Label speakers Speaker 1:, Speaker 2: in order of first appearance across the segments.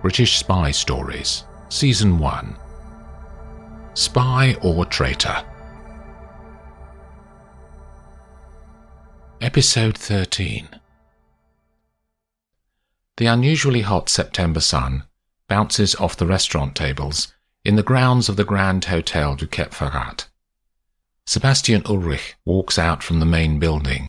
Speaker 1: British Spy Stories, Season 1. Spy or Traitor. Episode 13. The unusually hot September sun bounces off the restaurant tables in the grounds of the Grand Hotel du Cap Ferrat. Sebastian Ulrich walks out from the main building,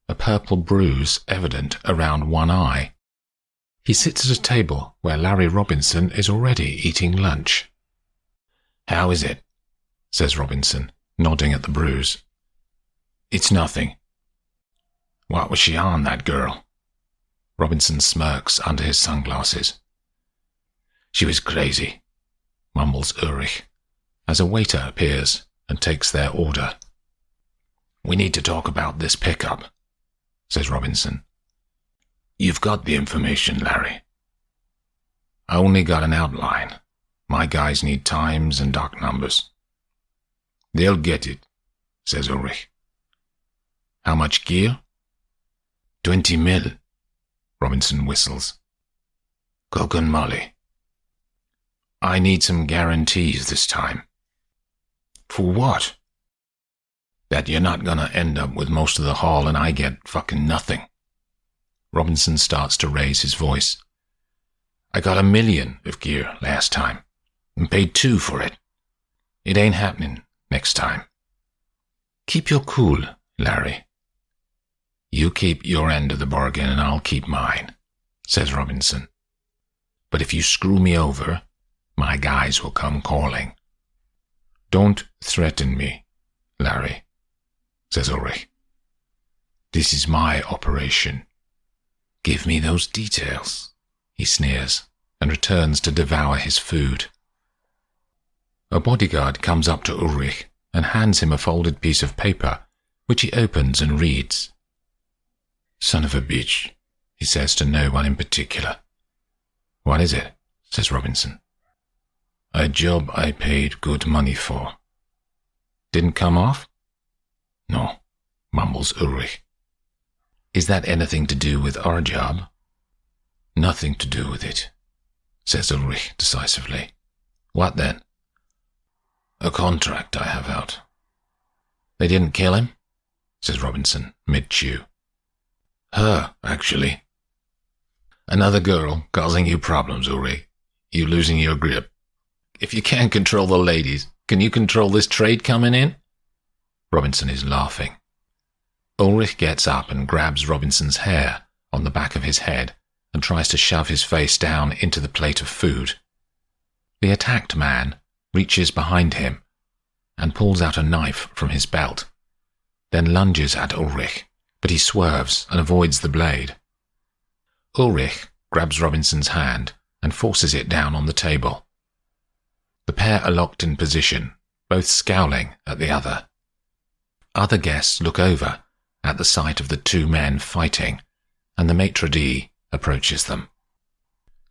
Speaker 1: a purple bruise evident around one eye. He sits at a table where Larry Robinson is already eating lunch. "How is it?" says Robinson, nodding at the bruise. "It's nothing." "What was she on, that girl?" Robinson smirks under his sunglasses. "She was crazy," mumbles Ulrich, as a waiter appears and takes their order. "We need to talk about this pickup," says Robinson. "You've got the information, Larry." "I only got an outline. My guys need times and dock numbers." "They'll get it," says Ulrich. "How much gear?" 20 mil, Robinson whistles. "Coke and Molly." "I need some guarantees this time." "For what?" "That you're not gonna end up with most of the haul and I get fucking nothing." Robinson starts to raise his voice. "I got $1 million of gear last time and paid 2 for it. It ain't happening next time." "Keep your cool, Larry." "You keep your end of the bargain and I'll keep mine," says Robinson. "But if you screw me over, my guys will come calling." "Don't threaten me, Larry," says Ulrich. "This is my operation." "Give me those details," he sneers, and returns to devour his food. A bodyguard comes up to Ulrich and hands him a folded piece of paper, which he opens and reads. "Son of a bitch," he says to no one in particular. "What is it?" says Robinson. "A job I paid good money for." "Didn't come off?" "No," mumbles Ulrich. "Is that anything to do with our job?" "Nothing to do with it," says Ulrich decisively. "What then?" "A contract I have out." "They didn't kill him?" says Robinson, mid-chew. "Her, actually." "Another girl causing you problems, Ulrich. You losing your grip. If you can't control the ladies, can you control this trade coming in?" Robinson is laughing. Ulrich gets up and grabs Robinson's hair on the back of his head and tries to shove his face down into the plate of food. The attacked man reaches behind him and pulls out a knife from his belt, then lunges at Ulrich, but he swerves and avoids the blade. Ulrich grabs Robinson's hand and forces it down on the table. The pair are locked in position, both scowling at the other. Other guests look over at the sight of the two men fighting, and the maitre d' approaches them.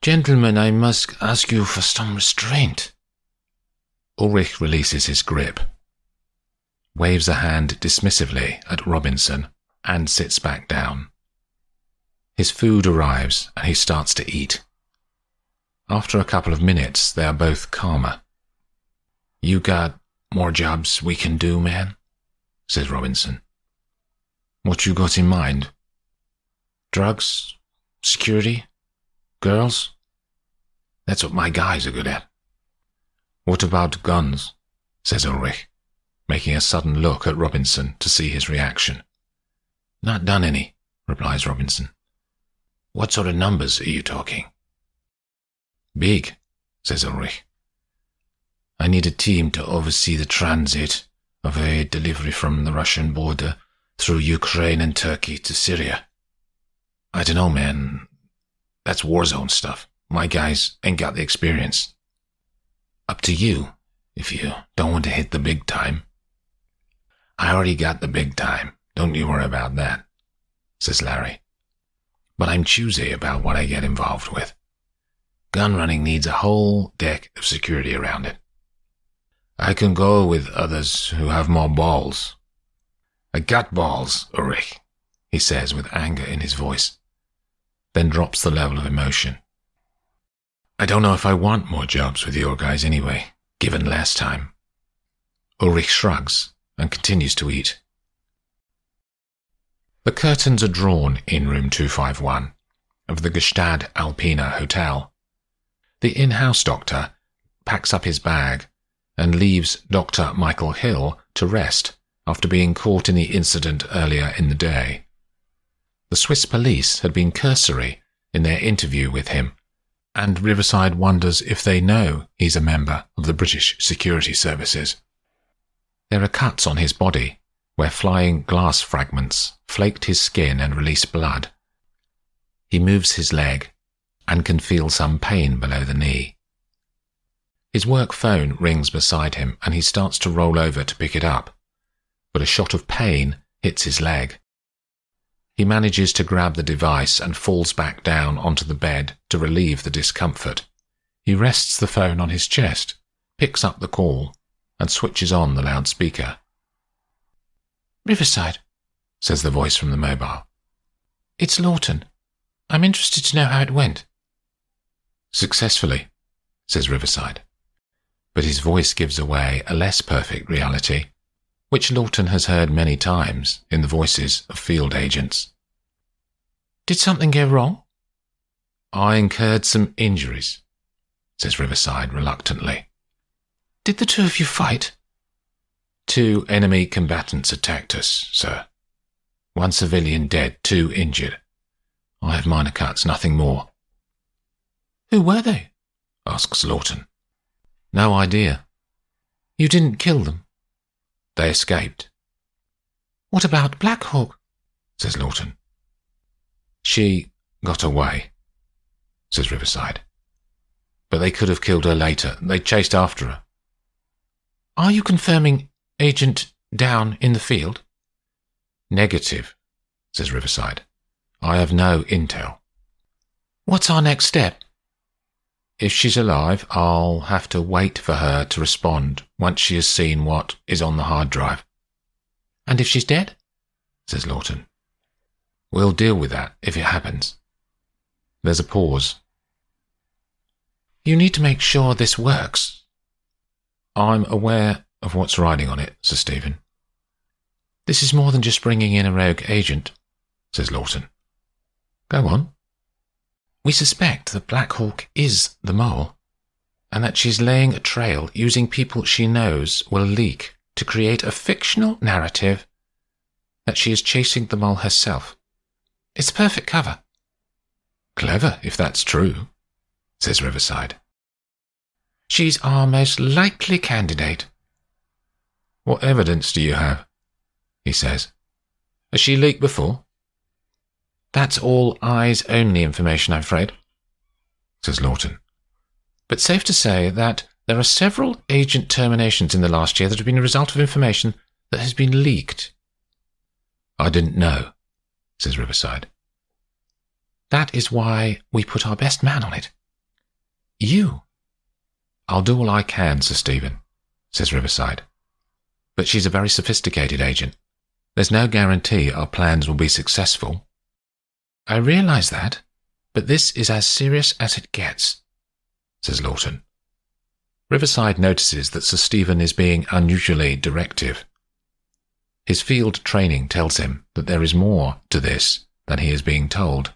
Speaker 1: "Gentlemen, I must ask you for some restraint." Ulrich releases his grip, waves a hand dismissively at Robinson, and sits back down. His food arrives and he starts to eat. After a couple of minutes, they are both calmer. "You got more jobs we can do, man?" says Robinson. "What you got in mind?" "Drugs, security, girls. That's what my guys are good at." "What about guns?" says Ulrich, making a sudden look at Robinson to see his reaction. "Not done any," replies Robinson. "What sort of numbers are you talking?" "Big," says Ulrich. "I need a team to oversee the transit of a delivery from the Russian border through Ukraine and Turkey to Syria. I don't know, man. That's war zone stuff. My guys ain't got the experience." "Up to you, if you don't want to hit the big time." "I already got the big time. Don't you worry about that," says Larry. "But I'm choosy about what I get involved with. Gun running needs a whole deck of security around it. I can go with others who have more balls." "I got balls, Ulrich," he says with anger in his voice, then drops the level of emotion. I don't know if I want more jobs with your guys anyway, given last time. Ulrich shrugs and continues to eat. The curtains are drawn in room 251 of the Gestad Alpina Hotel. The in-house doctor packs up his bag and leaves Dr. Michael Hill to rest after being caught in the incident earlier in the day. The Swiss police had been cursory in their interview with him, and Riverside wonders if they know he's a member of the British security services. There are cuts on his body where flying glass fragments flaked his skin and released blood. He moves his leg and can feel some pain below the knee. His work phone rings beside him and he starts to roll over to pick it up, but a shot of pain hits his leg. He manages to grab the device and falls back down onto the bed to relieve the discomfort. He rests the phone on his chest, picks up the call, and switches on the loudspeaker.
Speaker 2: "Riverside,"
Speaker 1: says the voice from the mobile.
Speaker 2: "It's Lawton. I'm interested to know how it went."
Speaker 1: "Successfully," says Riverside. But his voice gives away a less perfect reality, which Lawton has heard many times in the voices of field agents.
Speaker 2: "Did something go wrong?"
Speaker 1: "I incurred some injuries," says Riverside reluctantly.
Speaker 2: "Did the two of you fight?"
Speaker 1: "2 enemy combatants attacked us, sir. 1 civilian dead, 2 injured. I have minor cuts, nothing more."
Speaker 2: "Who were they?"
Speaker 1: asks Lawton. "No idea.
Speaker 2: "You didn't kill them?"
Speaker 1: They escaped."
Speaker 2: "What about Black Hawk?"
Speaker 1: says Lawton. "She got away," says Riverside. "But they could have killed her later. They chased after her."
Speaker 2: "Are you confirming Agent down in the field?"
Speaker 1: "Negative," says Riverside. "I have no intel."
Speaker 2: "What's our next step?"
Speaker 1: "If she's alive, I'll have to wait for her to respond once she has seen what is on the hard drive."
Speaker 2: "And if she's dead?"
Speaker 1: says Lawton. "We'll deal with that if it happens." There's a pause.
Speaker 2: "You need to make sure this works."
Speaker 1: "I'm aware of what's riding on it," says Stephen.
Speaker 2: "This is more than just bringing in a rogue agent,"
Speaker 1: says Lawton. "Go on."
Speaker 2: "We suspect that Black Hawk is the mole, and that she's laying a trail using people she knows will leak to create a fictional narrative that she is chasing the mole herself. It's perfect cover."
Speaker 1: "Clever, if that's true," says Riverside.
Speaker 2: "She's our most likely candidate."
Speaker 1: "What evidence do you have?" he says. "Has she leaked before?"
Speaker 2: "That's all eyes-only information, I'm afraid,"
Speaker 1: says Lawton.
Speaker 2: "But safe to say that there are several agent terminations in the last year that have been a result of information that has been leaked."
Speaker 1: "I didn't know," says Riverside.
Speaker 2: "That is why we put our best man on it. You."
Speaker 1: "I'll do all I can, Sir Stephen," says Riverside. "But she's a very sophisticated agent. There's no guarantee our plans will be successful."
Speaker 2: "I realize that, but this is as serious as it gets,"
Speaker 1: says Lawton. Riverside notices that Sir Stephen is being unusually directive. His field training tells him that there is more to this than he is being told.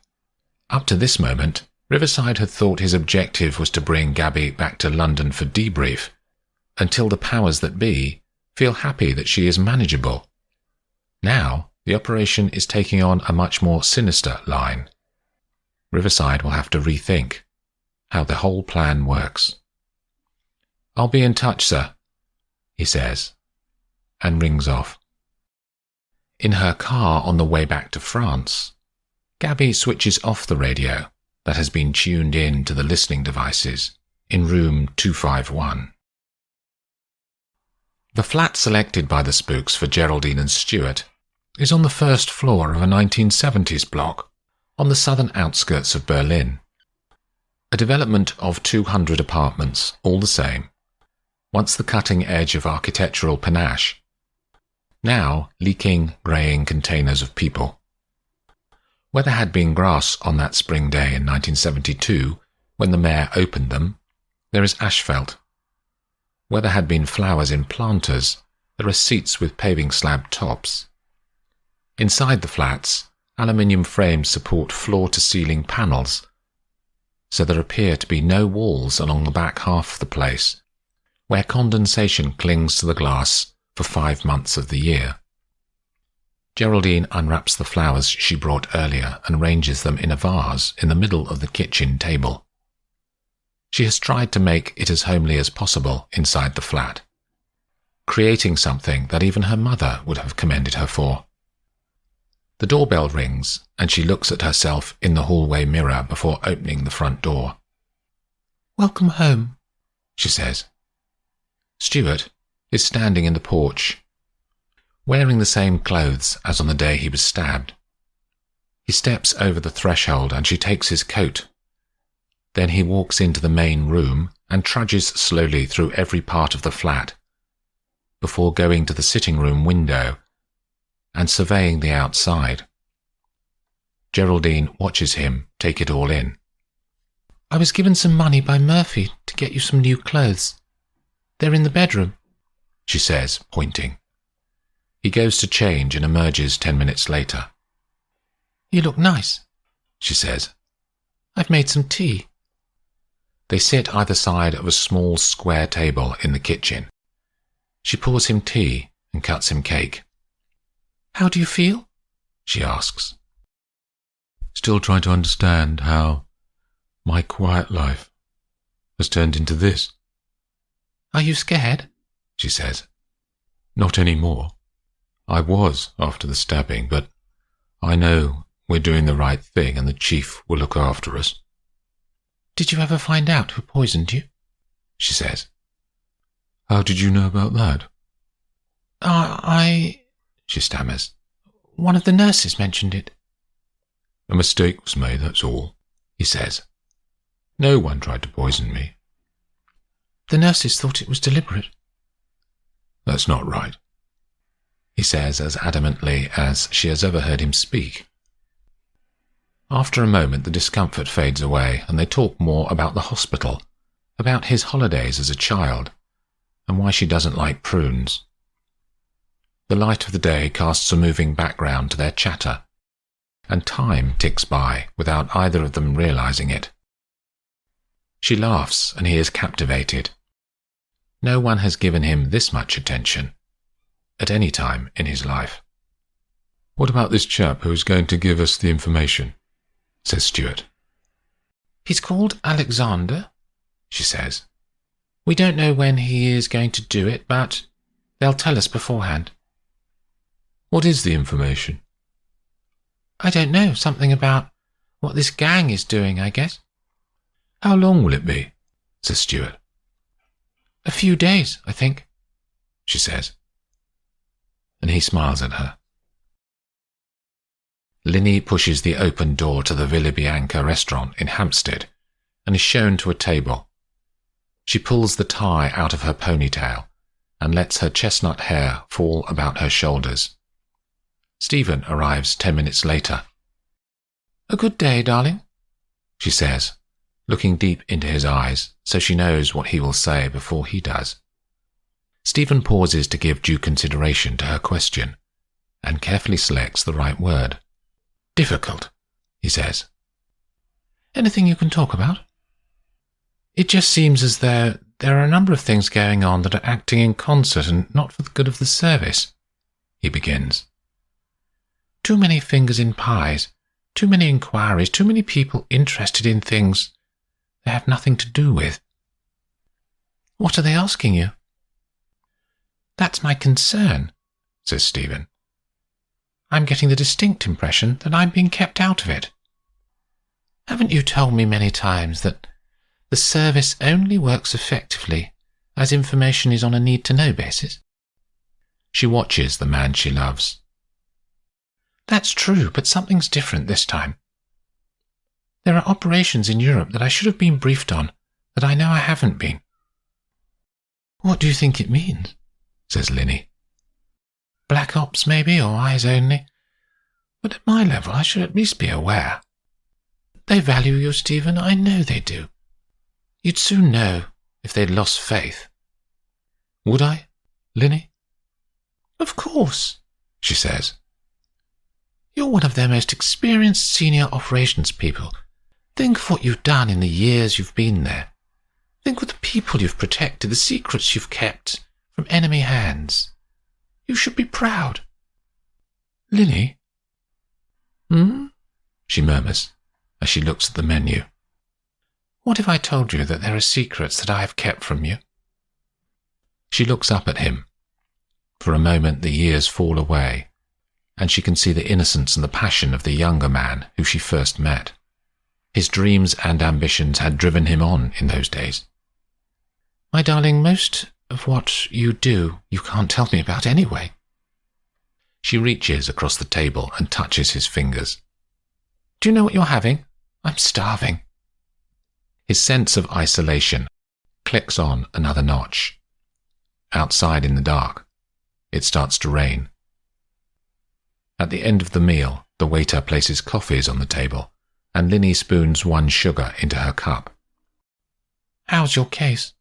Speaker 1: Up to this moment, Riverside had thought his objective was to bring Gabby back to London for debrief, until the powers that be feel happy that she is manageable. Now, the operation is taking on a much more sinister line. Riverside will have to rethink how the whole plan works. "I'll be in touch, sir," he says, and rings off. In her car on the way back to France, Gabby switches off the radio that has been tuned in to the listening devices in room 251. The flat selected by the spooks for Geraldine and Stuart is on the first floor of a 1970s block on the southern outskirts of Berlin. A development of 200 apartments, all the same, once the cutting edge of architectural panache, now leaking, greying containers of people. Where there had been grass on that spring day in 1972, When the mayor opened them, there is asphalt. Where there had been flowers in planters, there are seats with paving slab tops. Inside the flats, aluminium frames support floor-to-ceiling panels, so there appear to be no walls along the back half of the place, where condensation clings to the glass for 5 months of the year. Geraldine unwraps the flowers she brought earlier and arranges them in a vase in the middle of the kitchen table. She has tried to make it as homely as possible inside the flat, creating something that even her mother would have commended her for. The doorbell rings, and she looks at herself in the hallway mirror before opening the front door.
Speaker 2: "Welcome home,"
Speaker 1: she says. Stuart is standing in the porch, wearing the same clothes as on the day he was stabbed. He steps over the threshold and she takes his coat. Then he walks into the main room and trudges slowly through every part of the flat, before going to the sitting room window and surveying the outside. Geraldine watches him take it all in.
Speaker 2: "I was given some money by Murphy to get you some new clothes. They're in the bedroom,"
Speaker 1: she says, pointing. He goes to change and emerges 10 minutes later.
Speaker 2: "You look nice,"
Speaker 1: she says.
Speaker 2: "I've made some tea."
Speaker 1: They sit either side of a small square table in the kitchen. She pours him tea and cuts him cake.
Speaker 2: "How do you feel?"
Speaker 1: she asks. Still trying to understand how my quiet life has turned into this.
Speaker 2: "Are you scared?"
Speaker 1: she says. Not anymore. I was after the stabbing, but I know we're doing the right thing and the chief will look after us.
Speaker 2: "Did you ever find out who poisoned you?"
Speaker 1: she says. How did you know about that?
Speaker 2: She stammers. "One of the nurses mentioned it."
Speaker 1: A mistake was made, that's all, he says. No one tried to poison me.
Speaker 2: "The nurses thought it was deliberate."
Speaker 1: That's not right, he says as adamantly as she has ever heard him speak. After a moment, the discomfort fades away, and they talk more about the hospital, about his holidays as a child, and why she doesn't like prunes. The light of the day casts a moving background to their chatter, and time ticks by without either of them realizing it. She laughs, and he is captivated. No one has given him this much attention at any time in his life. What about this chap who is going to give us the information? Says Stuart.
Speaker 2: "He's called Alexander," she says. "We don't know when he is going to do it, but they'll tell us beforehand."
Speaker 1: What is the information?
Speaker 2: "I don't know, something about what this gang is doing, I guess."
Speaker 1: How long will it be? Says Stuart.
Speaker 2: "A few days, I think,"
Speaker 1: she says. And he smiles at her. Linny pushes the open door to the Villa Bianca restaurant in Hampstead and is shown to a table. She pulls the tie out of her ponytail and lets her chestnut hair fall about her shoulders. Stephen arrives 10 minutes later.
Speaker 2: "A good day, darling,"
Speaker 1: she says, looking deep into his eyes so she knows what he will say before he does. Stephen pauses to give due consideration to her question and carefully selects the right word. "Difficult," he says.
Speaker 2: "Anything you can talk about?"
Speaker 1: "It just seems as though there are a number of things going on that are acting in concert and not for the good of the service," he begins.
Speaker 2: "Too many fingers in pies, too many inquiries, too many people interested in things they have nothing to do with." "What are they asking you?" "That's my concern," says Stephen. "I'm getting the distinct impression that I'm being kept out of it. Haven't you told me many times that the service only works effectively as information is on a need-to-know basis?"
Speaker 1: She watches the man she loves.
Speaker 2: "That's true, but something's different this time. There are operations in Europe that I should have been briefed on that I know I haven't been." "What do you think it means?"
Speaker 1: says Linny.
Speaker 2: "Black ops, maybe, or eyes only. But at my level, I should at least be aware. They value you, Stephen, I know they do." You'd soon know if they'd lost faith. Would I, Linny? Of course, she says. You're one of their most experienced senior operations people. Think of what you've done in the years you've been there. Think of the people you've protected, the secrets you've kept from enemy hands. You should be proud. Linny? She murmurs as she looks at the menu. What if I told you that there are secrets that I have kept from you? She looks up at him. For a moment the years fall away, and she can see the innocence and the passion of the younger man who she first met. His dreams and ambitions had driven him on in those days. My darling, most of what you do you can't tell me about anyway. She reaches across the table and touches his fingers. Do you know what you're having? I'm starving. His sense of isolation clicks on another notch. Outside in the dark, it starts to rain. At the end of the meal, the waiter places coffees on the table, and Linny spoons one sugar into her cup. How's your case?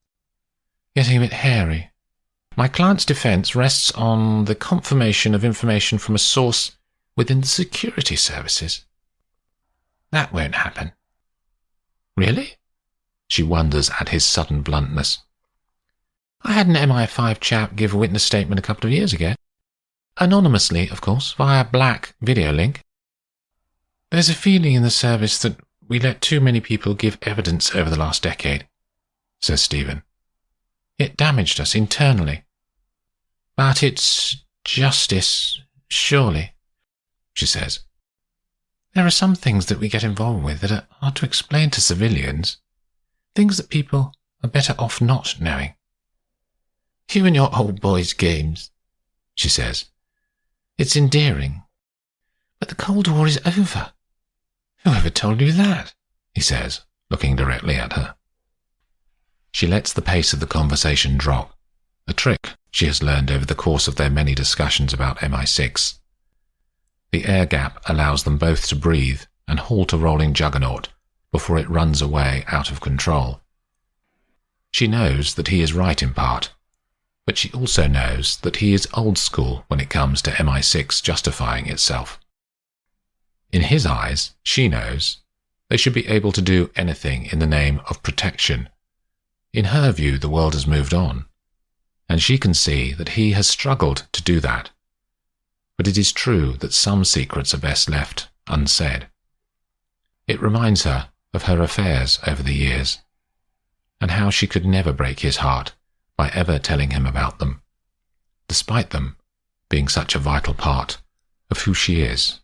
Speaker 2: Getting a bit hairy. My client's defense rests on the confirmation of information from a source within the security services. That won't happen. Really? She wonders at his sudden bluntness. I had an MI5 chap give a witness statement a couple of years ago. Anonymously, of course, via black video link. There's a feeling in the service that we let too many people give evidence over the last decade, says Stephen. It damaged us internally. But it's justice, surely, she says. There are some things that we get involved with that are hard to explain to civilians. Things that people are better off not knowing. You and your old boys' games, she says. It's endearing. But the Cold War is over. Whoever told you that? He says, looking directly at her. She lets the pace of the conversation drop, a trick she has learned over the course of their many discussions about MI6. The air gap allows them both to breathe and halt a rolling juggernaut before it runs away out of control. She knows that he is right in part, but she also knows that he is old school when it comes to MI6 justifying itself. In his eyes, she knows, they should be able to do anything in the name of protection. In her view, the world has moved on, and she can see that he has struggled to do that. But it is true that some secrets are best left unsaid. It reminds her of her affairs over the years, and how she could never break his heart by ever telling him about them, despite them being such a vital part of who she is.